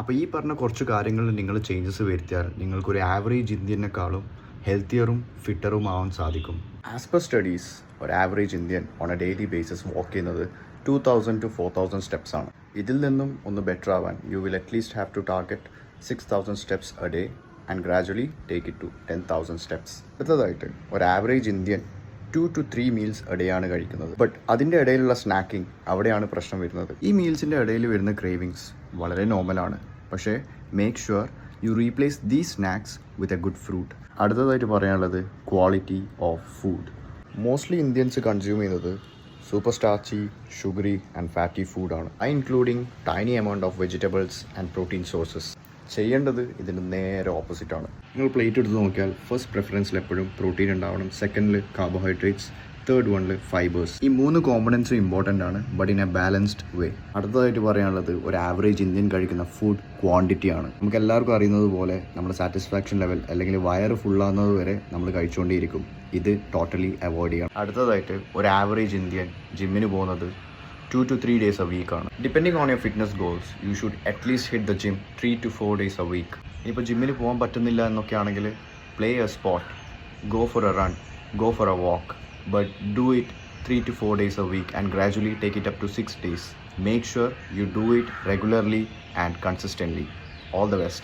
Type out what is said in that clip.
അപ്പോൾ ഈ പറഞ്ഞ കുറച്ച് കാര്യങ്ങളിൽ നിങ്ങൾ ചേഞ്ചസ് വരുത്തിയാൽ നിങ്ങൾക്കൊരു ആവറേജ് ഇന്ത്യനെക്കാളും ഹെൽത്തിയറും ഫിറ്ററും ആവാൻ സാധിക്കും. ആസ് പെർ സ്റ്റഡീസ് ഒരു average Indian on a daily basis walk ചെയ്യുന്നത് 2000 to 4000 സ്റ്റെപ്സ് ആണ്. ഇതിൽ നിന്നും ഒന്ന് ബെറ്റർ ആവാൻ you will at least have to target 6000 steps a day and gradually take it to 10,000 steps. അടുത്തതായിട്ട് ഒരു average Indian 2 to 3 meals a day ആണ് കഴിക്കുന്നത്. ബട്ട് അതിൻ്റെ ഇടയിലുള്ള സ്നാക്കിംഗ് അവിടെയാണ് പ്രശ്നം വരുന്നത്. ഈ മീൽസിൻ്റെ ഇടയിൽ വരുന്ന ക്രേവിങ്സ് വളരെ നോർമലാണ്. പക്ഷേ make sure you replace these snacks with a good fruit. അടുത്തതായിട്ട് പറയാനുള്ളത് quality of food. Mostly Indians consume ചെയ്യുന്നത് super starchy, sugary and fatty ഫുഡാണ്. Including tiny amount of vegetables and protein sources. ചെയ്യേണ്ടത് ഇതിന് നേരെ ഓപ്പോസിറ്റാണ്. നിങ്ങൾ പ്ലേറ്റ് എടുത്ത് നോക്കിയാൽ ഫസ്റ്റ് പ്രിഫറൻസിൽ എപ്പോഴും പ്രോട്ടീൻ ഉണ്ടാവണം, സെക്കൻഡിൽ കാർബോഹൈഡ്രേറ്റ്സ്, തേർഡ് വണ്ണിൽ ഫൈബേഴ്സ്. ഈ 3 കോമ്പണൻസും ഇമ്പോർട്ടൻ്റ് ആണ്, ബട്ട് ഇൻ എ ബാലൻസ്ഡ് വേ. അടുത്തതായിട്ട് പറയാനുള്ളത് ഒരു ആവറേജ് ഇന്ത്യൻ കഴിക്കുന്ന ഫുഡ് ക്വാണ്ടിറ്റിയാണ്. നമുക്ക് എല്ലാവർക്കും അറിയുന്നത് പോലെ നമ്മുടെ സാറ്റിസ്ഫാക്ഷൻ ലെവൽ അല്ലെങ്കിൽ വയറ് ഫുള്ളാകുന്നത് വരെ നമ്മൾ കഴിച്ചുകൊണ്ടേയിരിക്കും. ഇത് ടോട്ടലി അവോയ്ഡ് ചെയ്യണം. അടുത്തതായിട്ട് ഒരു ആവറേജ് ഇന്ത്യൻ ജിമ്മിന് പോകുന്നത് 2 to 3 days a week ആണ്. Depending on your fitness goals you should at least hit the gym 3 to 4 days a week. ഇനിയിപ്പോൾ ജിമ്മിന് പോകാൻ പറ്റുന്നില്ല എന്നൊക്കെ ആണെങ്കിൽ play A sport, go for A run, go for a walk, but do it 3 to 4 days a week and gradually take it up to 6 days. Make sure you do it regularly and consistently. All the best.